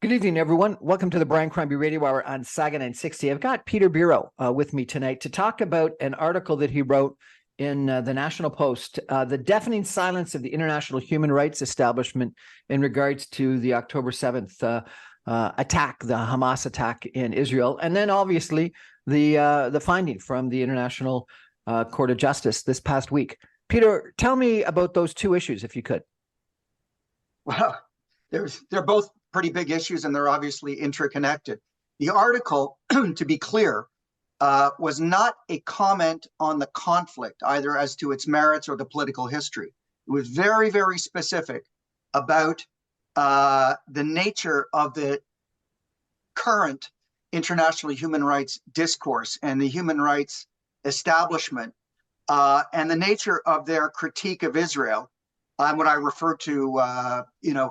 Good evening, everyone. Welcome to the Brian Crombie Radio Hour on Saga 960. I've got Peter Biro with me tonight to talk about an article that he wrote in the National Post, the deafening silence of the international human rights establishment in regards to the October 7th attack, the Hamas attack in Israel, and then obviously the finding from the International Court of Justice this past week. Peter, tell me about those two issues, if you could. Well, they're both pretty big issues, and they're obviously interconnected. The article, to be clear, was not a comment on the conflict, either as to its merits or the political history. It was very, very specific about the nature of the current international human rights discourse and the human rights establishment, and the nature of their critique of Israel, what I refer to,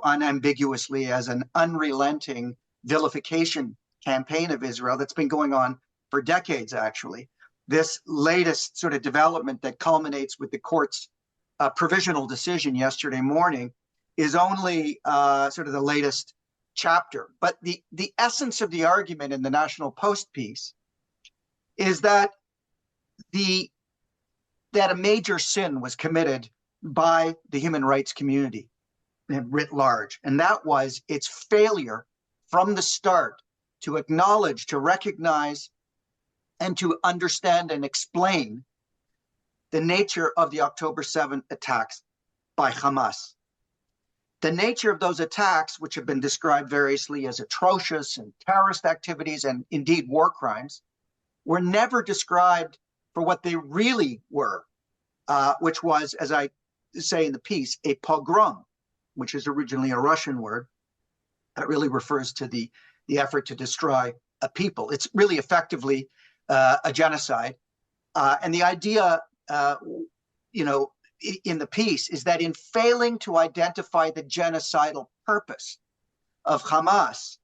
unambiguously as an unrelenting vilification campaign of Israel that's been going on for decades, actually. This latest sort of development that culminates with the court's provisional decision yesterday morning is only sort of the latest chapter. But the essence of the argument in the National Post piece is that a major sin was committed by the human rights community writ large, and that was its failure from the start to acknowledge, to recognize, and to understand and explain the nature of the October 7th attacks by Hamas. The nature of those attacks, which have been described variously as atrocious and terrorist activities and indeed war crimes, were never described for what they really were, which was, as I say in the piece, a pogrom, which is originally a Russian word that really refers to the effort to destroy a people. It's really effectively a genocide. And the idea, in the piece is that in failing to identify the genocidal purpose of Hamas,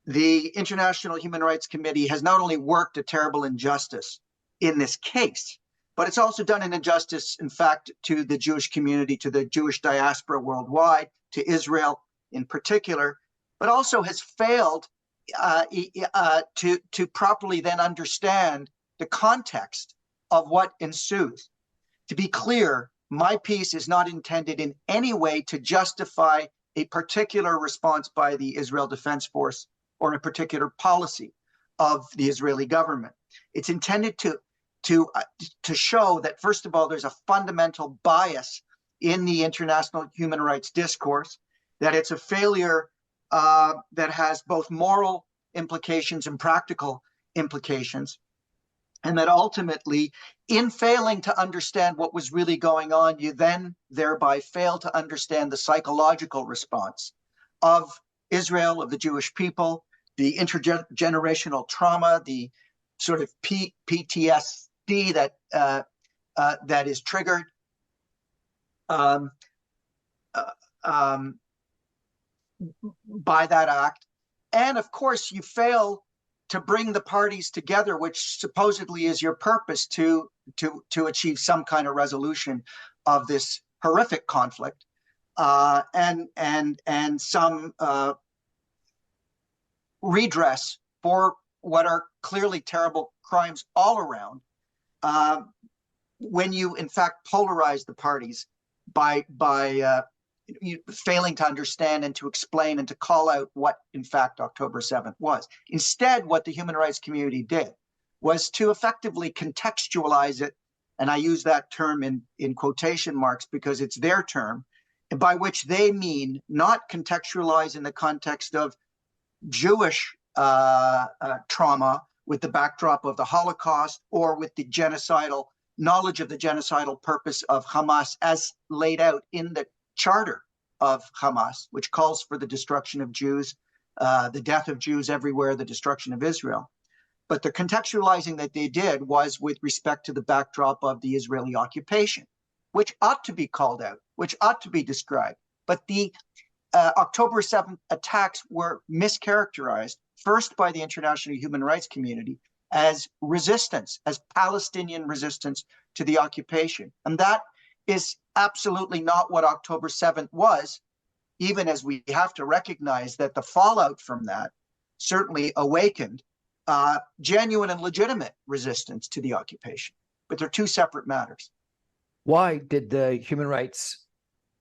the International Human Rights Committee has not only worked a terrible injustice in this case, but it's also done an injustice, in fact, to the Jewish community, to the Jewish diaspora worldwide, to Israel in particular, but also has failed to properly then understand the context of what ensues. To be clear, my piece is not intended in any way to justify a particular response by the Israel Defense Force or a particular policy of the Israeli government. It's intended to show that, first of all, there's a fundamental bias in the international human rights discourse, that it's a failure that has both moral implications and practical implications, and that ultimately, in failing to understand what was really going on, you then thereby fail to understand the psychological response of Israel, of the Jewish people, the intergenerational trauma, the sort of PTSD that is triggered by that act. And of course, you fail to bring the parties together, which supposedly is your purpose to achieve some kind of resolution of this horrific conflict, and some redress for what are clearly terrible crimes all around, when you in fact polarize the parties by failing to understand and to explain and to call out what in fact October 7th was. Instead, what the human rights community did was to effectively contextualize it, and I use that term in quotation marks because it's their term, by which they mean not contextualize in the context of Jewish trauma with the backdrop of the Holocaust or with the genocidal knowledge of the genocidal purpose of Hamas as laid out in the charter of Hamas, which calls for the destruction of Jews, the death of Jews everywhere, the destruction of Israel. But the contextualizing that they did was with respect to the backdrop of the Israeli occupation, which ought to be called out, which ought to be described. But the October 7th attacks were mischaracterized, first by the international human rights community, as resistance, as Palestinian resistance to the occupation. And that is absolutely not what October 7th was. even as we have to recognize that the fallout from that certainly awakened genuine and legitimate resistance to the occupation. But they're two separate matters. Why did the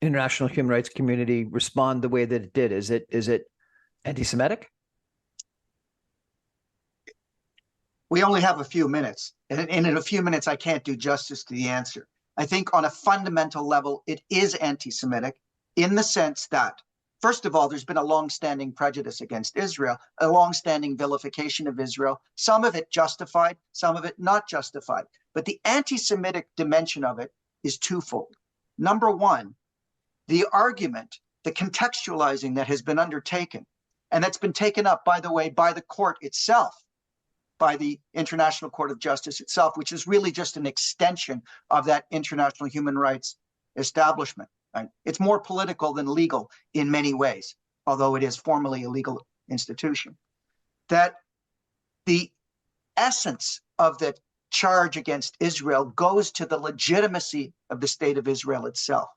international human rights community respond the way that it did? Is it anti-Semitic? We only have a few minutes, and in a few minutes, I can't do justice to the answer. I think on a fundamental level, it is anti-Semitic in the sense that, first of all, there's been a long-standing prejudice against Israel, a long-standing vilification of Israel, some of it justified, some of it not justified. But the anti-Semitic dimension of it is twofold. Number one, the argument, the contextualizing that has been undertaken, and that's been taken up, by the way, by the court itself, by the International Court of Justice itself, which is really just an extension of that international human rights establishment. Right? It's more political than legal in many ways, although it is formally a legal institution. That the essence of the charge against Israel goes to the legitimacy of the state of Israel itself,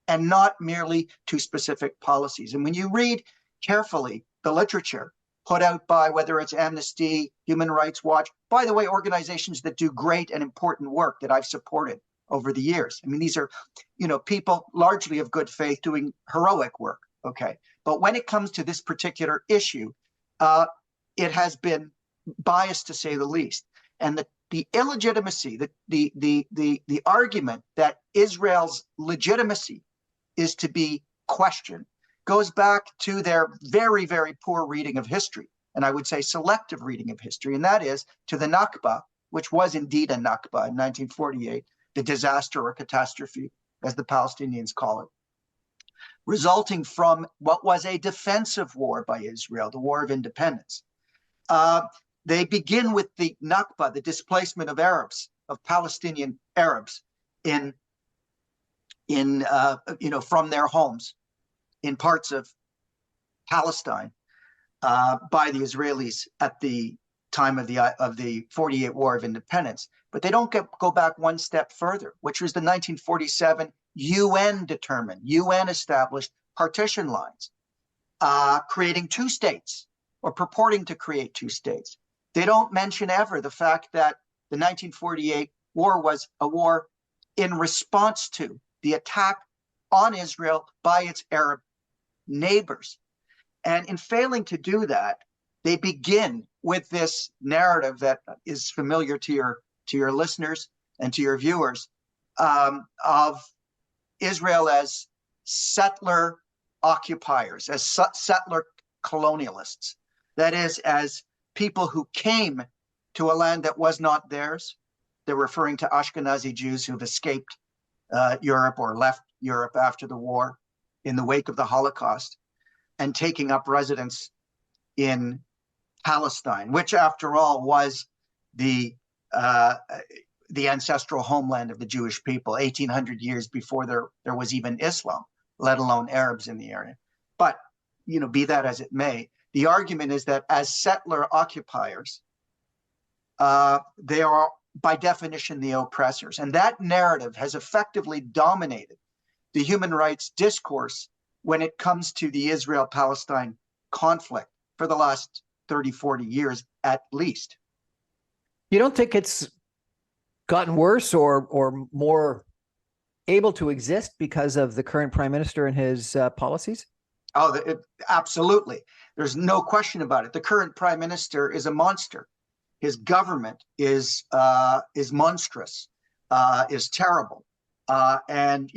and not merely to specific policies. And when you read carefully the literature put out by, whether it's Amnesty, Human Rights Watch, by the way, organizations that do great and important work that I've supported over the years. I mean, these are, people largely of good faith doing heroic work, okay? But when it comes to this particular issue, it has been biased, to say the least. And the illegitimacy, the argument that Israel's legitimacy is to be questioned goes back to their very, very poor reading of history, and I would say selective reading of history, and that is to the Nakba, which was indeed a Nakba in 1948, the disaster or catastrophe, as the Palestinians call it, resulting from what was a defensive war by Israel, the War of Independence. They begin with the Nakba, the displacement of Arabs, of Palestinian Arabs, from their homes in parts of Palestine by the Israelis at the time of the 48 War of Independence. But they don't go back one step further, which was the 1947 UN established partition lines, creating two states, or purporting to create two states. They don't mention ever the fact that the 1948 war was a war in response to the attack on Israel by its Arab neighbors. And in failing to do that, they begin with this narrative that is familiar to your listeners and to your viewers, of Israel as settler occupiers, as settler colonialists. That is, as people who came to a land that was not theirs. They're referring to Ashkenazi Jews who've escaped Europe or left Europe after the war in the wake of the Holocaust, and taking up residence in Palestine, which, after all, was the ancestral homeland of the Jewish people 1,800 years before there was even Islam, let alone Arabs in the area. But, be that as it may, the argument is that as settler occupiers, they are, by definition, the oppressors. And that narrative has effectively dominated the human rights discourse when it comes to the Israel-Palestine conflict for the last 30, 40 years at least. You don't think it's gotten worse or more able to exist because of the current prime minister and his policies? Oh, absolutely. There's no question about it. The current prime minister is a monster. His government is monstrous, is terrible. Netanyahu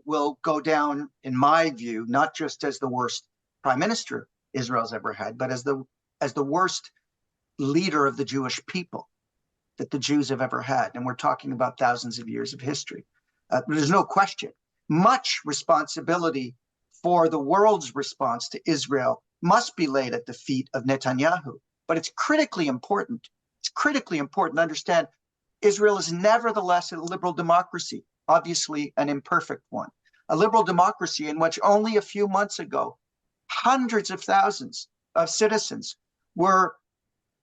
will go down, in my view, not just as the worst prime minister Israel's ever had, but as the worst leader of the Jewish people that the Jews have ever had. And we're talking about thousands of years of history. There's no question. Much responsibility for the world's response to Israel must be laid at the feet of Netanyahu. But it's critically important. It's critically important to understand Israel is nevertheless a liberal democracy, obviously an imperfect one. A liberal democracy in which only a few months ago, hundreds of thousands of citizens were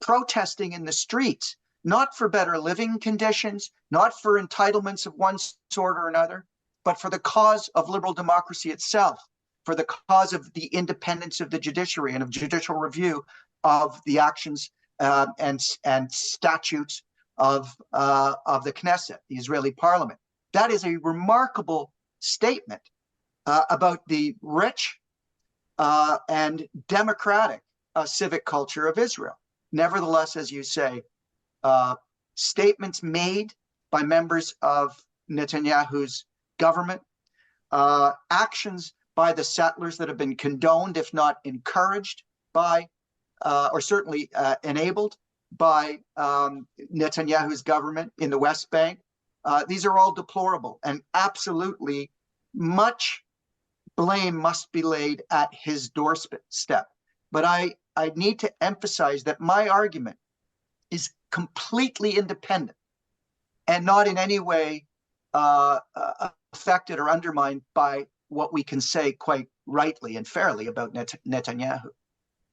protesting in the streets, not for better living conditions, not for entitlements of one sort or another, but for the cause of liberal democracy itself, for the cause of the independence of the judiciary and of judicial review of the actions and statutes of the Knesset, the Israeli parliament. That is a remarkable statement about the rich and democratic civic culture of Israel. Nevertheless, as you say, statements made by members of Netanyahu's government, actions by the settlers that have been condoned, if not encouraged by, or certainly enabled by Netanyahu's government in the West Bank. These are all deplorable, and absolutely much blame must be laid at his doorstep. But I need to emphasize that my argument is completely independent and not in any way affected or undermined by what we can say quite rightly and fairly about Netanyahu.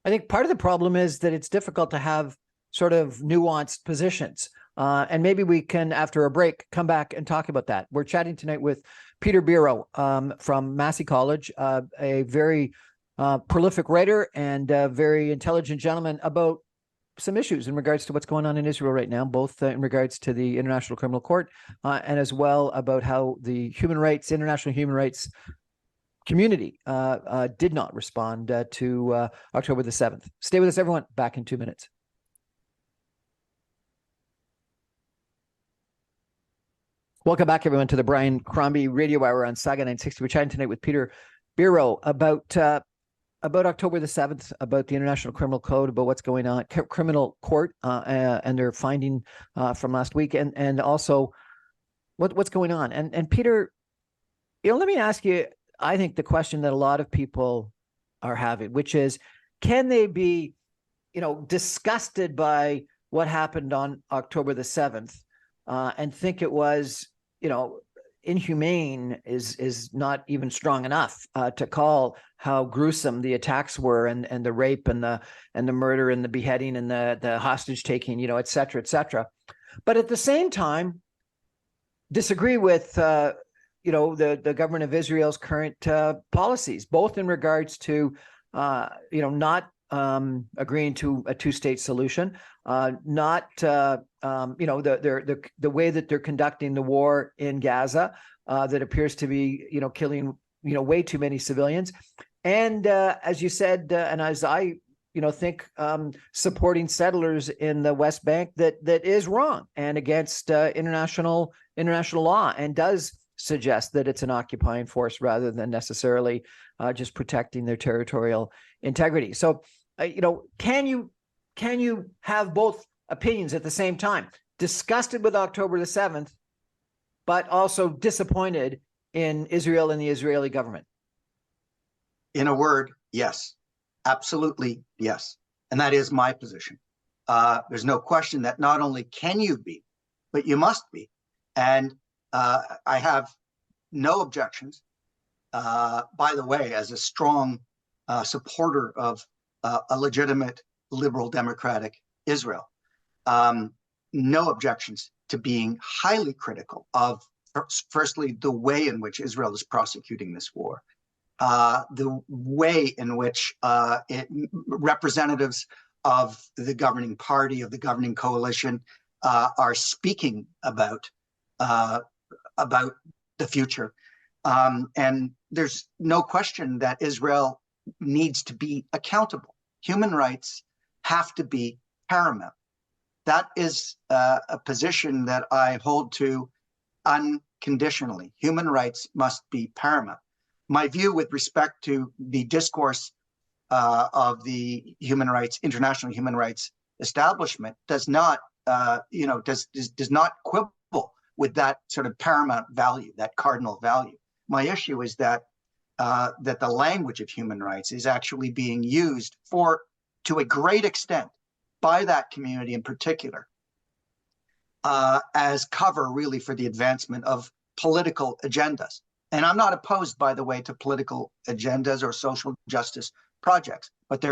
I think part of the problem is that it's difficult to have sort of nuanced positions. And maybe we can, after a break, come back and talk about that. We're chatting tonight with Peter Biro from Massey College, a very prolific writer and a very intelligent gentleman, about some issues in regards to what's going on in Israel right now, both in regards to the International Criminal Court and as well about how the international human rights community did not respond to October the 7th. Stay with us, everyone. Back in 2 minutes. Welcome back, everyone, to the Brian Crombie Radio Hour on Saga 960. We're chatting tonight with Peter Biro about October the 7th, about the International Criminal Code, about what's going on, criminal court, and their finding from last week, and also what's going on. And Peter, let me ask you, I think the question that a lot of people are having, which is, can they be, disgusted by what happened on October the 7th and think it was, inhumane is not even strong enough to call how gruesome the attacks were, and the rape and the murder and the beheading and the hostage taking, et cetera, et cetera. But at the same time, disagree with the government of Israel's current policies, both in regards to not agreeing to a two-state solution, not the way that they're conducting the war in Gaza, that appears to be killing way too many civilians, and as you said, and as I think, supporting settlers in the West Bank that is wrong and against international law, and does suggest that it's an occupying force rather than necessarily just protecting their territorial integrity. So, can you have both opinions at the same time? Disgusted with October the 7th, but also disappointed in Israel and the Israeli government? In a word, yes. Absolutely, yes. And that is my position. There's no question that not only can you be, but you must be. And I have no objections, by the way, as a strong supporter of a legitimate liberal democratic Israel. No objections to being highly critical of, firstly, the way in which Israel is prosecuting this war, the way in which representatives of the governing party, of the governing coalition, are speaking about the future. And there's no question that Israel needs to be accountable. Human rights have to be paramount. That is a position that I hold to unconditionally. Human rights must be paramount. My view with respect to the discourse of the international human rights establishment does not, does not quibble with that sort of paramount value, that cardinal value. My issue is that that the language of human rights is actually being used to a great extent by that community in particular as cover, really, for the advancement of political agendas. And I'm not opposed, by the way, to political agendas or social justice projects, but they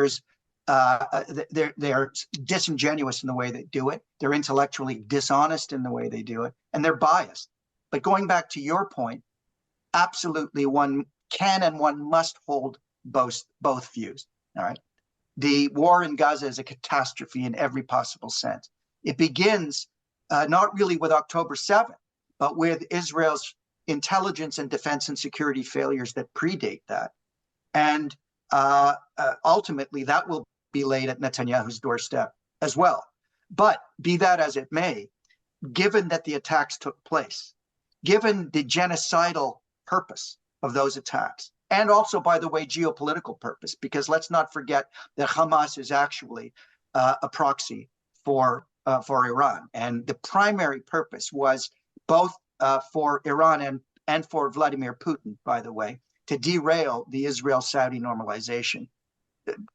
are disingenuous in the way they do it. They're intellectually dishonest in the way they do it, and they're biased. But going back to your point, absolutely one can and one must hold both views. All right. The war in Gaza is a catastrophe in every possible sense. It begins not really with October 7th, but with Israel's intelligence and defense and security failures that predate that. And ultimately, that will be laid at Netanyahu's doorstep as well. But be that as it may, given that the attacks took place, given the genocidal purpose of those attacks, and also, by the way, geopolitical purpose, because let's not forget that Hamas is actually a proxy for Iran, and the primary purpose was both for Iran and for Vladimir Putin, by the way, to derail the Israel-Saudi normalization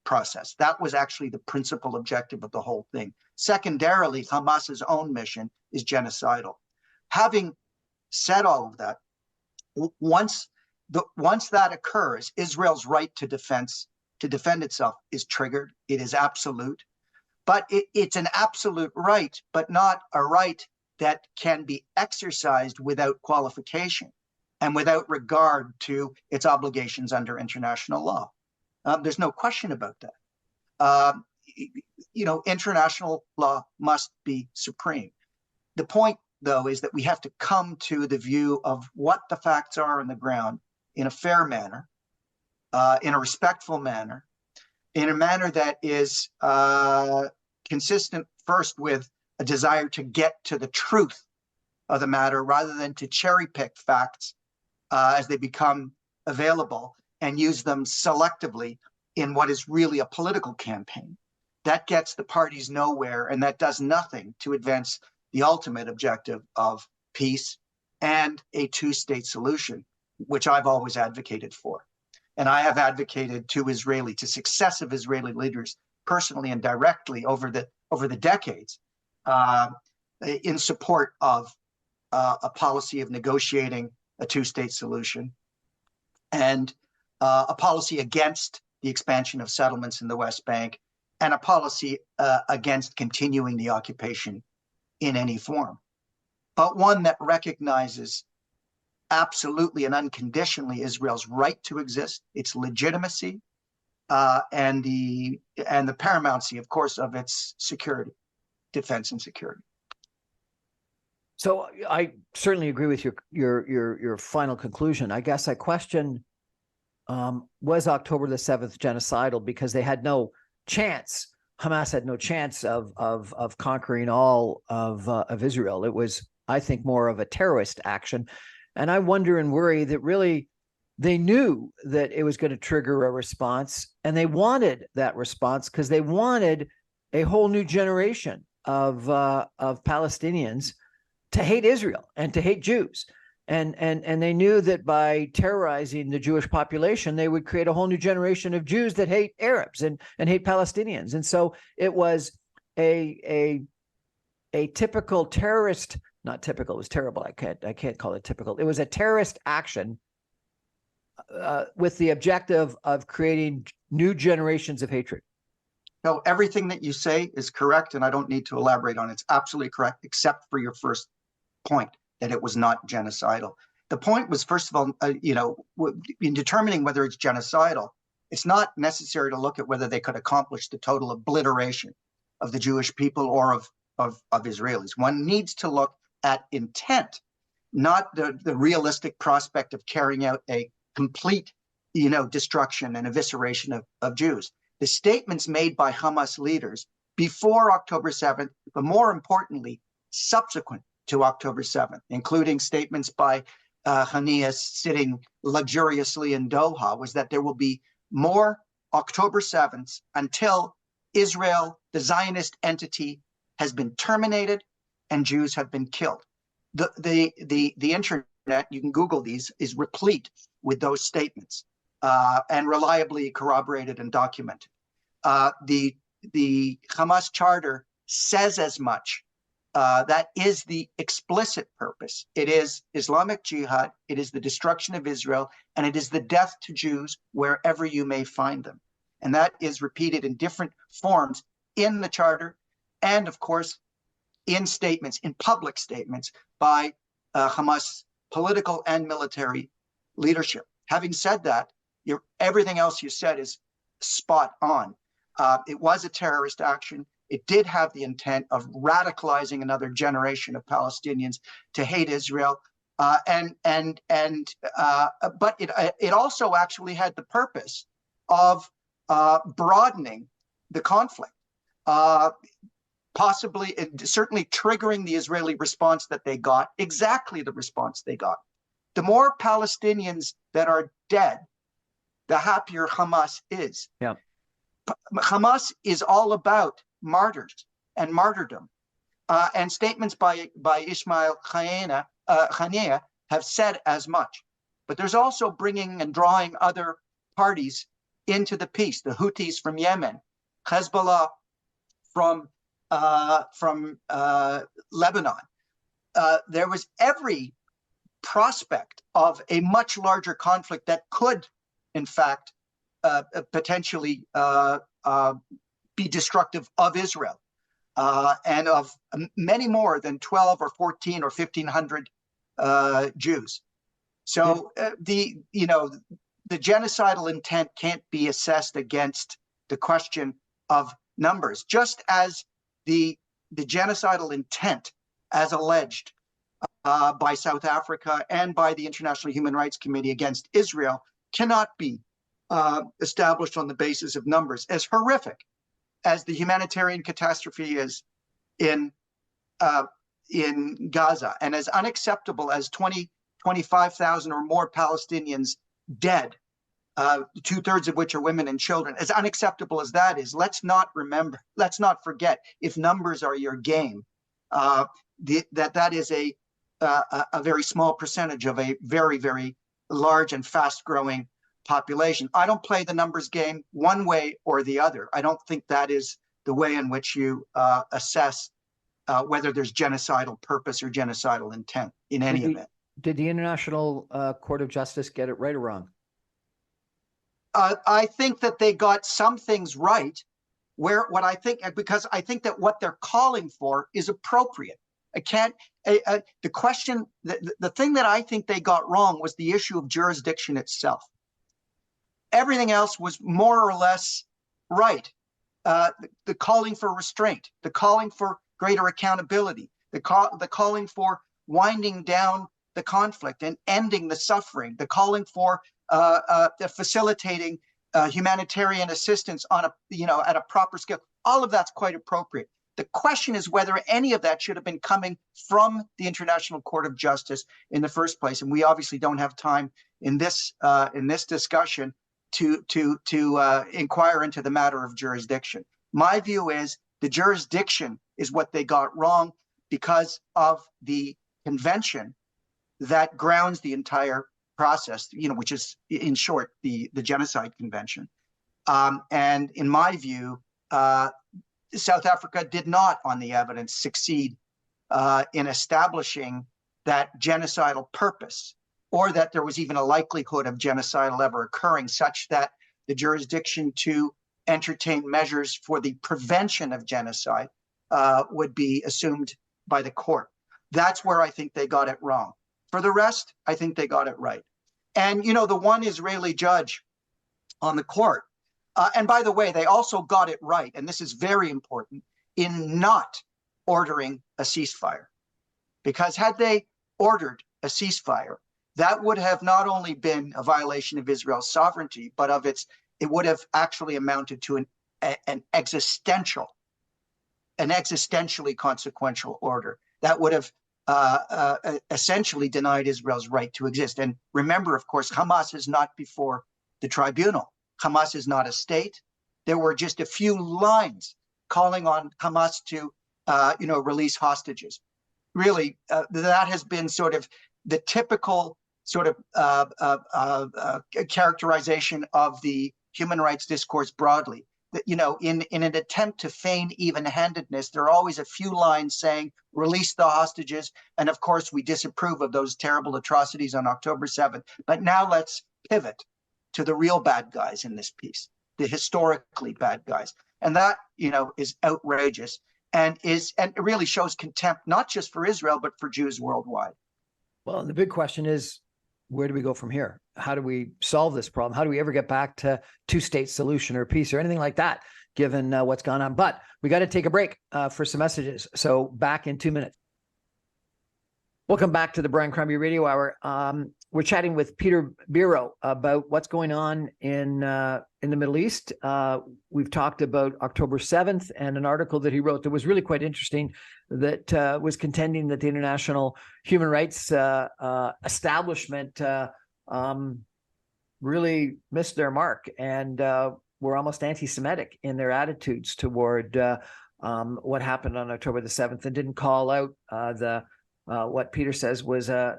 process. That was actually the principal objective of the whole thing. Secondarily, Hamas's own mission is genocidal. Having said all of that, once that occurs, Israel's right to defend itself is triggered. It is absolute, but it's an absolute right, but not a right that can be exercised without qualification and without regard to its obligations under international law. There's no question about that. International law must be supreme. The point, though, is that we have to come to the view of what the facts are on the ground in a fair manner, in a respectful manner, in a manner that is consistent first with a desire to get to the truth of the matter rather than to cherry pick facts as they become available and use them selectively in what is really a political campaign. That gets the parties nowhere, and that does nothing to advance the ultimate objective of peace and a two-state solution, which I've always advocated for. And I have advocated to successive Israeli leaders personally and directly over the decades in support of a policy of negotiating a two-state solution and a policy against the expansion of settlements in the West Bank and a policy against continuing the occupation in any form, but one that recognizes absolutely and unconditionally Israel's right to exist, its legitimacy, and the paramountcy, of course, of its security, defense and security. So I certainly agree with your final conclusion. I guess I question, was October the 7th genocidal because they had no chance? Hamas had no chance of conquering all of Israel. It was, I think, more of a terrorist action. And I wonder and worry that really they knew that it was going to trigger a response, and they wanted that response because they wanted a whole new generation of Palestinians to hate Israel and to hate Jews. And they knew that by terrorizing the Jewish population, they would create a whole new generation of Jews that hate Arabs and hate Palestinians. And so it was a typical terrorist, not typical, it was terrible. I can't call it typical. It was a terrorist action with the objective of creating new generations of hatred. No, everything that you say is correct, and I don't need to elaborate on it. It's absolutely correct, except for your first point, that it was not genocidal. The point was, first of all, in determining whether it's genocidal, it's not necessary to look at whether they could accomplish the total obliteration of the Jewish people or of Israelis. One needs to look at intent, not the realistic prospect of carrying out a complete, destruction and evisceration of Jews. The statements made by Hamas leaders before October 7th, but more importantly, subsequent to October 7th, including statements by Hanias sitting luxuriously in Doha, was that there will be more October 7th until Israel, the Zionist entity, has been terminated and Jews have been killed. The internet, you can Google these, is replete with those statements and reliably corroborated and documented. The Hamas charter says as much. That is the explicit purpose. It is Islamic jihad, it is the destruction of Israel, and it is the death to Jews wherever you may find them. And that is repeated in different forms in the charter and, of course, in statements, in public statements by Hamas political and military leadership. Having said that, everything else you said is spot on. It was a terrorist action. It did have the intent of radicalizing another generation of Palestinians to hate Israel. But it also actually had the purpose of broadening the conflict, possibly, certainly triggering the Israeli response that they got, exactly the response they got. The more Palestinians that are dead, the happier Hamas is. Yeah. Hamas is all about martyrs and martyrdom. And statements by Ismail Haniyeh have said as much. But there's also bringing and drawing other parties into the peace. The Houthis from Yemen, Hezbollah from Lebanon. There was every prospect of a much larger conflict that could, in fact, potentially be destructive of Israel and of many more than 12 or 14 or 1,500 Jews. So the genocidal intent can't be assessed against the question of numbers, just as the genocidal intent, as alleged by South Africa and by the International Human Rights Committee against Israel, cannot be established on the basis of numbers. As horrific as the humanitarian catastrophe is in Gaza, and as unacceptable as 25,000 or more Palestinians dead, 2/3 of which are women and children, as unacceptable as that is, let's not forget, if numbers are your game, that is a very small percentage of a very, very large and fast-growing population. I don't play the numbers game one way or the other. I don't think that is the way in which you assess whether there's genocidal purpose or genocidal intent in any event. Did the International Court of Justice get it right or wrong? I think that they got some things right, because I think that what they're calling for is appropriate. The thing that I think they got wrong was the issue of jurisdiction itself. Everything else was more or less right. The calling for restraint, the calling for greater accountability, the calling for winding down the conflict and ending the suffering, the calling for facilitating humanitarian assistance on at a proper scale. All of that's quite appropriate. The question is whether any of that should have been coming from the International Court of Justice in the first place. And we obviously don't have time in this discussion to inquire into the matter of jurisdiction. My view is the jurisdiction is what they got wrong because of the convention that grounds the entire process, which is, in short, the Genocide Convention. And in my view, South Africa did not, on the evidence, succeed in establishing that genocidal purpose, or that there was even a likelihood of genocidal ever occurring, such that the jurisdiction to entertain measures for the prevention of genocide would be assumed by the court. That's where I think they got it wrong. For the rest, I think they got it right. And, the one Israeli judge on the court, and by the way, they also got it right, and this is very important, in not ordering a ceasefire. Because had they ordered a ceasefire, that would have not only been a violation of Israel's sovereignty, but it would have actually amounted to an existentially consequential order that would have essentially denied Israel's right to exist. And remember, of course, Hamas is not before the tribunal. Hamas is not a state. There were just a few lines calling on Hamas to, release hostages. Really, that has been sort of the typical sort of characterization of the human rights discourse broadly. That, in an attempt to feign even-handedness, there are always a few lines saying, release the hostages. And of course, we disapprove of those terrible atrocities on October 7th. But now let's pivot to the real bad guys in this piece, the historically bad guys. And that, is outrageous and it really shows contempt, not just for Israel, but for Jews worldwide. Well, the big question is, where do we go from here? how do we solve this problem? How do we ever get back to two-state solution or peace or anything like that, given what's gone on? But we got to take a break for some messages. So back in 2 minutes. Welcome back to the Brian Crombie Radio Hour. We're chatting with Peter Biro about what's going on in the Middle East. We've talked about October 7th and an article that he wrote that was really quite interesting that was contending that the international human rights establishment really missed their mark and were almost anti-Semitic in their attitudes toward what happened on October the 7th and didn't call out what Peter says was a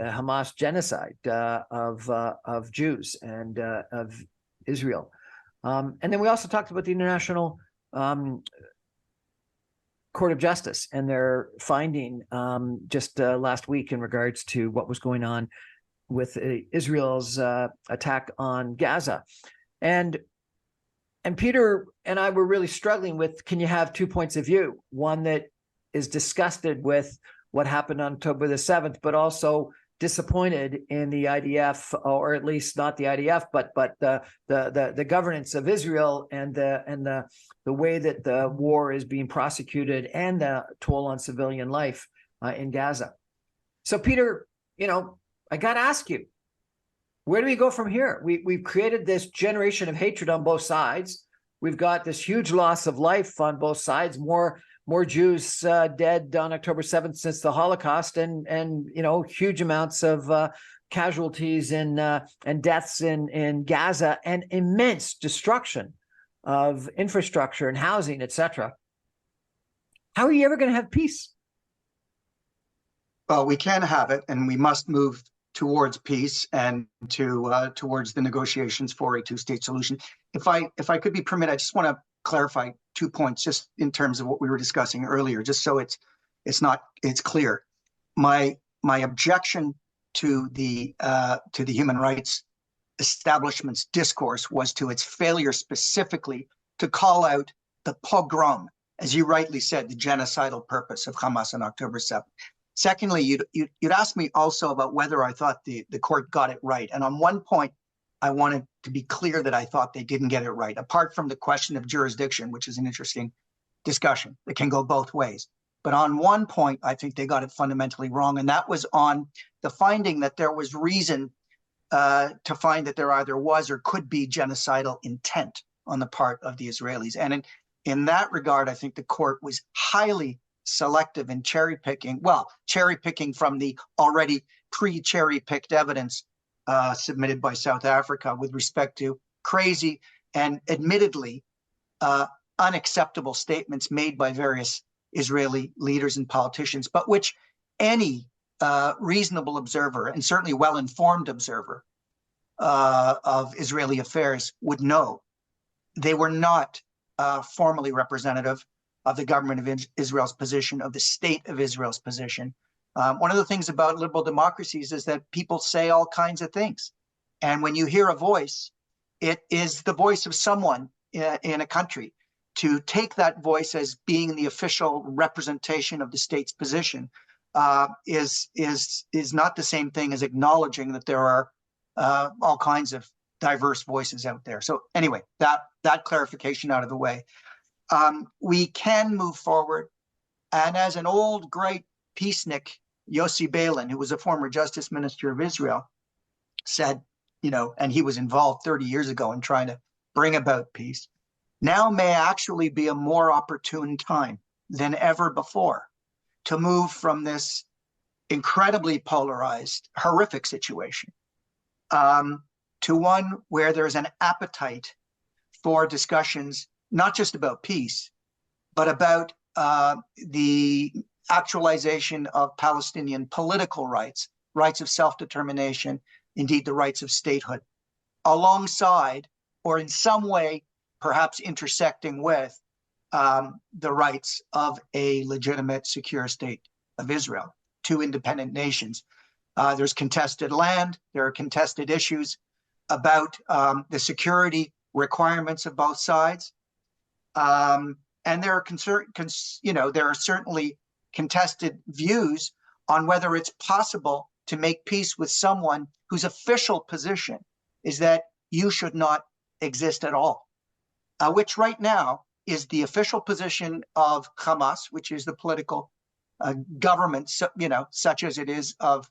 Hamas genocide of Jews and of Israel. And then we also talked about the International Court of Justice and their finding just last week in regards to what was going on with Israel's attack on Gaza. And Peter and I were really struggling with, can you have 2 points of view? One that is disgusted with what happened on October the 7th, but also disappointed in the IDF, or at least not the IDF, but the governance of Israel and the way that the war is being prosecuted and the toll on civilian life in Gaza. So Peter, I got to ask you, where do we go from here? We've created this generation of hatred on both sides. We've got this huge loss of life on both sides, more Jews dead on October 7th since the Holocaust, and huge amounts of casualties and deaths in Gaza, and immense destruction of infrastructure and housing, etc. How are you ever going to have peace? Well, we can have it, and we must move towards peace and towards the negotiations for a two-state solution. If I could be permitted, I just want to clarify 2 points just in terms of what we were discussing earlier, just so it's clear. My objection to the human rights establishment's discourse was to its failure specifically to call out the pogrom, as you rightly said, the genocidal purpose of Hamas on October 7th. Secondly, you'd asked me also about whether I thought the court got it right. And on one point, I wanted to be clear that I thought they didn't get it right, apart from the question of jurisdiction, which is an interesting discussion that can go both ways. But on one point, I think they got it fundamentally wrong, and that was on the finding that there was reason to find that there either was or could be genocidal intent on the part of the Israelis. And in that regard, I think the court was highly selective in cherry picking from the already pre-cherry picked evidence submitted by South Africa with respect to crazy and admittedly unacceptable statements made by various Israeli leaders and politicians, but which any reasonable observer, and certainly well-informed observer of Israeli affairs, would know they were not formally representative of the government of Israel's position, of the state of Israel's position. One of the things about liberal democracies is that people say all kinds of things. And when you hear a voice, it is the voice of someone in a country. To take that voice as being the official representation of the state's position is not the same thing as acknowledging that there are all kinds of diverse voices out there. So anyway, that clarification out of the way. We can move forward. And as an old, great peacenik, Yossi Beilin, who was a former justice minister of Israel, said, and he was involved 30 years ago in trying to bring about peace, now may actually be a more opportune time than ever before to move from this incredibly polarized, horrific situation to one where there's an appetite for discussions, not just about peace, but about the actualization of Palestinian political rights, rights of self-determination, indeed the rights of statehood, alongside or in some way perhaps intersecting with the rights of a legitimate, secure state of Israel, two independent nations. There's contested land, there are contested issues about the security requirements of both sides. And there are there are certainly contested views on whether it's possible to make peace with someone whose official position is that you should not exist at all, which right now is the official position of Hamas, which is the political government, such as it is of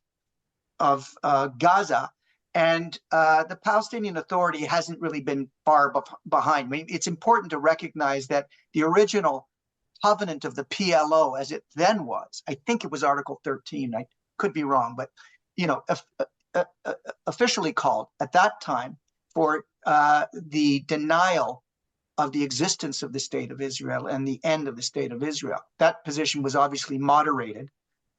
Gaza. And the Palestinian Authority hasn't really been far behind. I mean, it's important to recognize that the original covenant of the PLO, as it then was, I think it was Article 13. I could be wrong, but officially called at that time for the denial of the existence of the state of Israel and the end of the state of Israel. That position was obviously moderated.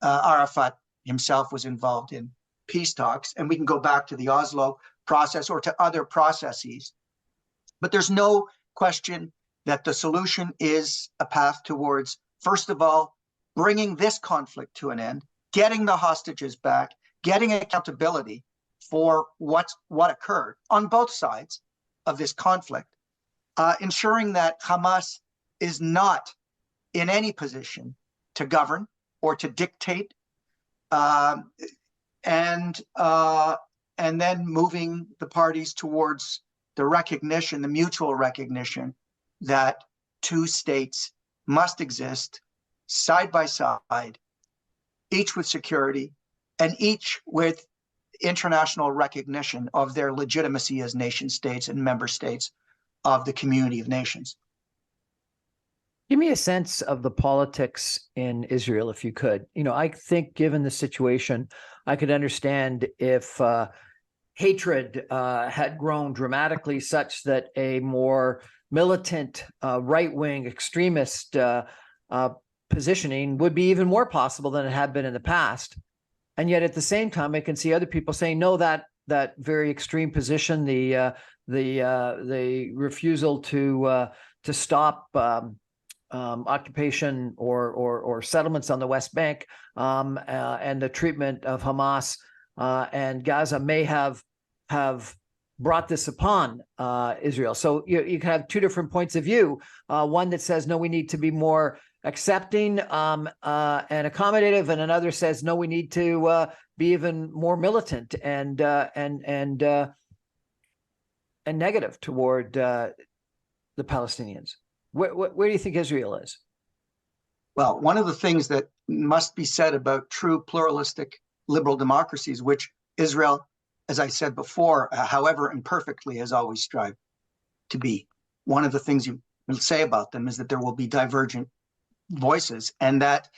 Arafat himself was involved in peace talks, and we can go back to the Oslo process or to other processes. But there's no question that the solution is a path towards, first of all, bringing this conflict to an end, getting the hostages back, getting accountability for what occurred on both sides of this conflict, ensuring that Hamas is not in any position to govern or to dictate, and then moving the parties towards the mutual recognition that two states must exist side by side, each with security and each with international recognition of their legitimacy as nation states and member states of the community of nations. Give me a sense of the politics in Israel, if you could. I think given the situation, I could understand if hatred had grown dramatically such that a more militant, right-wing extremist positioning would be even more possible than it had been in the past. And yet at the same time, I can see other people saying, no, that very extreme position, the refusal to stop occupation or settlements on the West Bank, and the treatment of Hamas and Gaza may have brought this upon Israel. So you can have two different points of view. One that says, no, we need to be more accepting and accommodative, and another says, no, we need to be even more militant and negative toward the Palestinians. Where do you think Israel is? Well, one of the things that must be said about true pluralistic liberal democracies, which Israel, as I said before, however imperfectly, has always strived to be. One of the things you will say about them is that there will be divergent voices, and that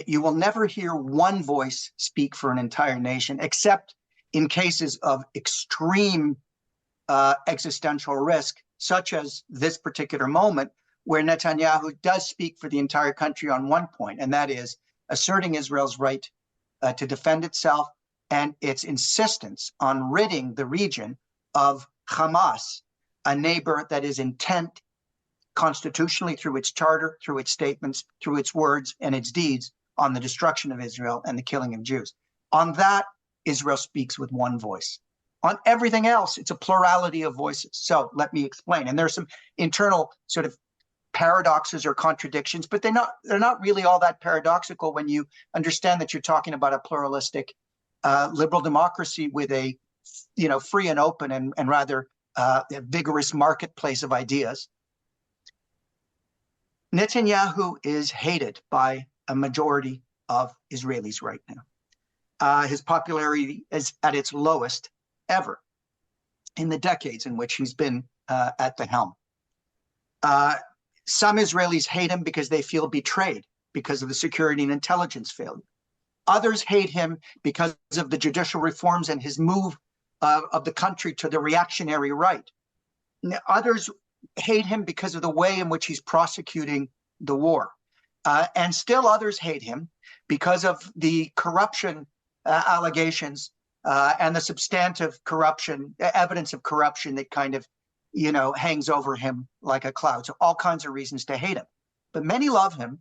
you will never hear one voice speak for an entire nation, except in cases of extreme existential risk, such as this particular moment, where Netanyahu does speak for the entire country on one point, and that is asserting Israel's right to defend itself and its insistence on ridding the region of Hamas, a neighbor that is intent constitutionally through its charter, through its statements, through its words and its deeds on the destruction of Israel and the killing of Jews. On that, Israel speaks with one voice. On everything else, it's a plurality of voices. So let me explain. And there's some internal sort of paradoxes or contradictions, but they're not really all that paradoxical when you understand that you're talking about a pluralistic liberal democracy with a free and open and rather a vigorous marketplace of ideas. Netanyahu is hated by a majority of Israelis right now. His popularity is at its lowest ever in the decades in which he's been at the helm. Some Israelis hate him because they feel betrayed because of the security and intelligence failure. Others hate him because of the judicial reforms and his move of the country to the reactionary right. Others hate him because of the way in which he's prosecuting the war. And still others hate him because of the corruption allegations and the substantive corruption, evidence of corruption that kind of hangs over him like a cloud. So all kinds of reasons to hate him. But many love him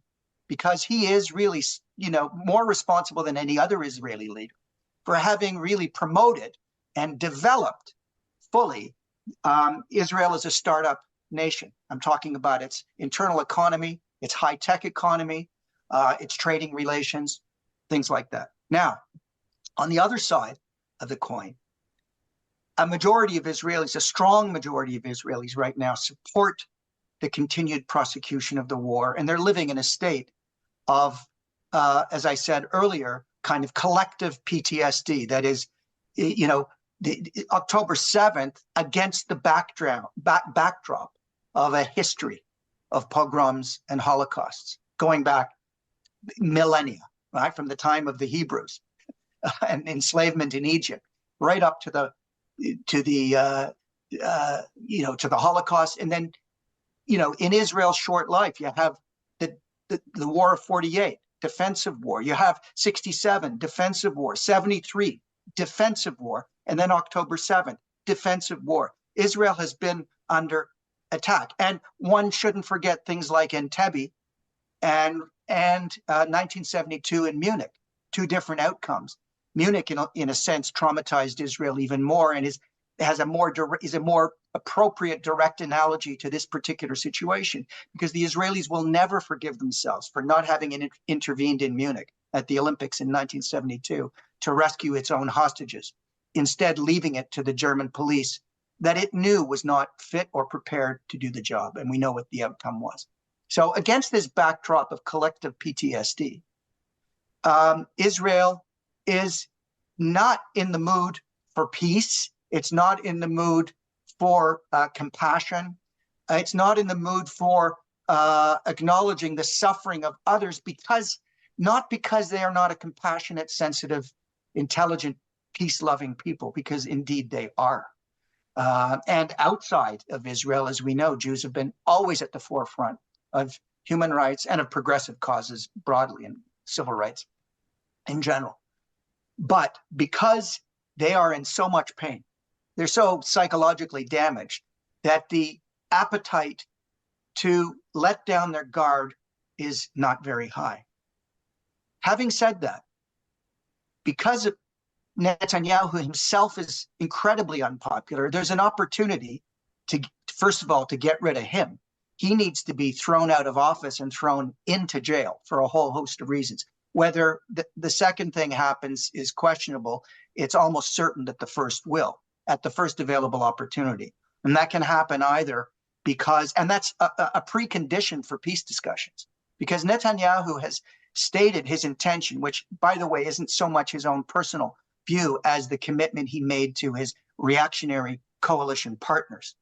because he is really, more responsible than any other Israeli leader for having really promoted and developed fully Israel as a startup nation. I'm talking about its internal economy, its high-tech economy, its trading relations, things like that. Now, On the other side of the coin, a majority of Israelis, a strong majority of Israelis right now, support the continued prosecution of the war, and they're living in a state of, as I said earlier, kind of collective PTSD. That is, the October 7th against the backdrop of a history of pogroms and holocausts going back millennia, right, from the time of the Hebrews and enslavement in Egypt, right up to the Holocaust, and then, in Israel's short life, you have the War of 48, defensive war. You have 67, defensive war. 73, defensive war, and then October 7th, defensive war. Israel has been under attack, and one shouldn't forget things like Entebbe and 1972 in Munich. Two different outcomes. Munich, in a sense, traumatized Israel even more, and is a more appropriate direct analogy to this particular situation, because the Israelis will never forgive themselves for not having intervened in Munich at the Olympics in 1972 to rescue its own hostages, instead leaving it to the German police that it knew was not fit or prepared to do the job, and we know what the outcome was. So against this backdrop of collective PTSD, Israel is not in the mood for peace. It's not in the mood for compassion. It's not in the mood for acknowledging the suffering of others, not because they are not a compassionate, sensitive, intelligent, peace-loving people, because indeed they are. And outside of Israel, as we know, Jews have been always at the forefront of human rights and of progressive causes broadly, and civil rights in general. But because they are in so much pain, they're so psychologically damaged, that the appetite to let down their guard is not very high. Having said that, because Netanyahu himself is incredibly unpopular, there's an opportunity to, first of all, to get rid of him. He needs to be thrown out of office and thrown into jail for a whole host of reasons. Whether the second thing happens is questionable, it's almost certain that the first will, at the first available opportunity. And that can happen either because, and that's a precondition for peace discussions, because Netanyahu has stated his intention, which, by the way, isn't so much his own personal view as the commitment he made to his reactionary coalition partners,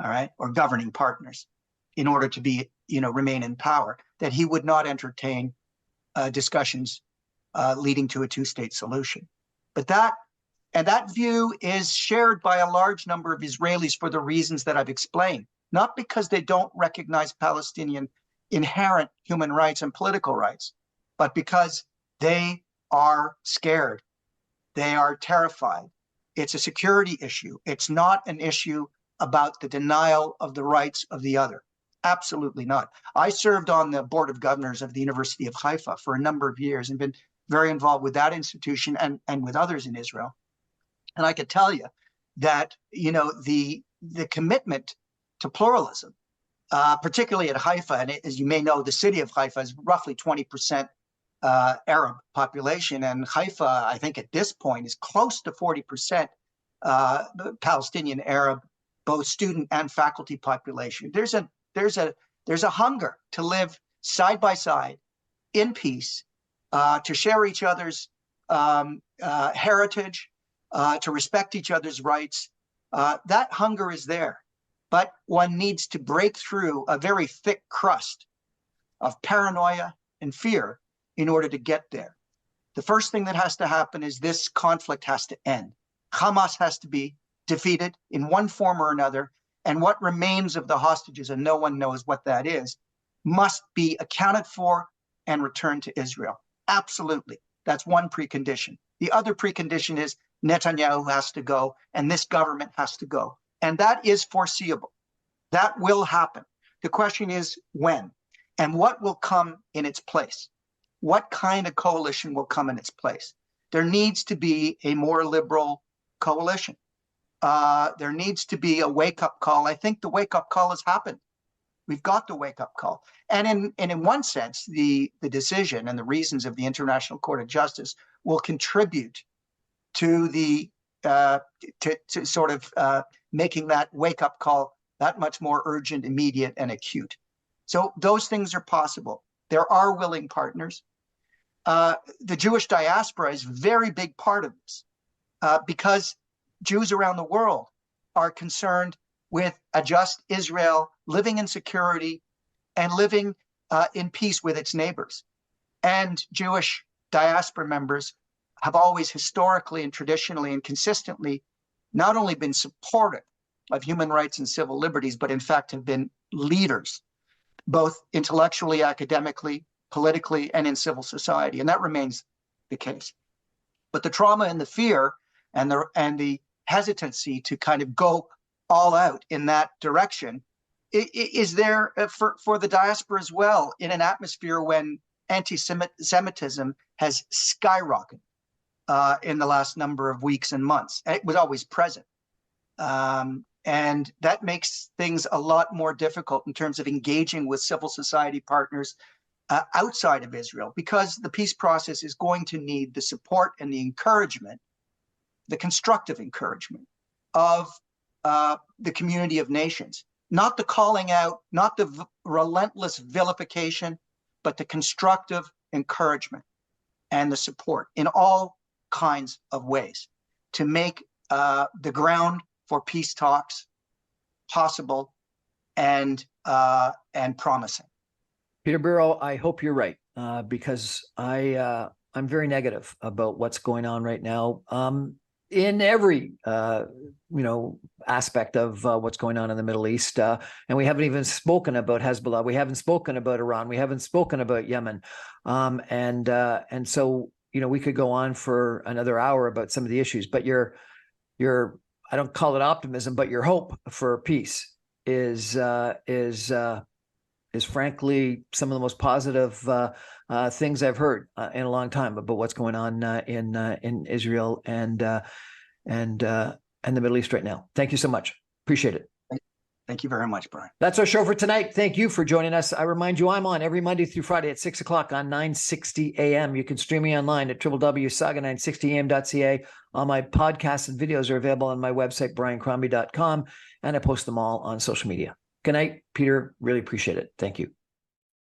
all right, or governing partners, in order to be, remain in power, that he would not entertain discussions leading to a two-state solution. But that view is shared by a large number of Israelis for the reasons that I've explained, not because they don't recognize Palestinian inherent human rights and political rights, but because they are scared. They are terrified. It's a security issue. It's not an issue about the denial of the rights of the other. Absolutely not. I served on the board of governors of the University of Haifa for a number of years and been very involved with that institution and with others in Israel. And I could tell you that, the commitment to pluralism, particularly at Haifa, and as you may know, the city of Haifa is roughly 20% Arab population, and Haifa, I think at this point, is close to 40% Palestinian Arab, both student and faculty population. There's a hunger to live side by side in peace, to share each other's heritage, to respect each other's rights. That hunger is there, but one needs to break through a very thick crust of paranoia and fear in order to get there. The first thing that has to happen is this conflict has to end. Hamas has to be defeated in one form or another, and what remains of the hostages, and no one knows what that is, must be accounted for and returned to Israel. Absolutely. That's one precondition. The other precondition is Netanyahu has to go, and this government has to go. And that is foreseeable. That will happen. The question is when, and what will come in its place. What kind of coalition will come in its place? There needs to be a more liberal coalition. There needs to be a wake-up call. I think the wake-up call has happened. We've got the wake-up call. And in one sense, the decision and the reasons of the International Court of Justice will contribute to the to sort of making that wake-up call that much more urgent, immediate, and acute. So those things are possible. There are willing partners. The Jewish diaspora is a very big part of this because Jews around the world are concerned with a just Israel, living in security and living in peace with its neighbors. And Jewish diaspora members have always historically and traditionally and consistently not only been supportive of human rights and civil liberties, but in fact have been leaders, both intellectually, academically, politically, and in civil society. And that remains the case. But the trauma and the fear and the hesitancy to kind of go all out in that direction is there for the diaspora as well, in an atmosphere when anti-Semitism has skyrocketed in the last number of weeks and months. It was always present. And that makes things a lot more difficult in terms of engaging with civil society partners outside of Israel, because the peace process is going to need the support and the encouragement, the constructive encouragement of the community of nations. Not the calling out, not the relentless vilification, but the constructive encouragement and the support in all kinds of ways to make the ground for peace talks possible and promising. Peter Biro, I hope you're right, because I'm very negative about what's going on right now in every aspect of what's going on in the Middle East, and we haven't even spoken about Hezbollah. We haven't spoken about Iran. We haven't spoken about Yemen, and so we could go on for another hour about some of the issues. But your I don't call it optimism, but your hope for peace is frankly some of the most positive things I've heard in a long time about what's going on in Israel and the Middle East right now. Thank you so much. Appreciate it. Thank you very much, Brian. That's our show for tonight. Thank you for joining us. I remind you, I'm on every Monday through Friday at 6 o'clock on 960 AM. You can stream me online at www.saga960am.ca. All my podcasts and videos are available on my website, briancrombie.com, and I post them all on social media. Good night, Peter. Really appreciate it. Thank you.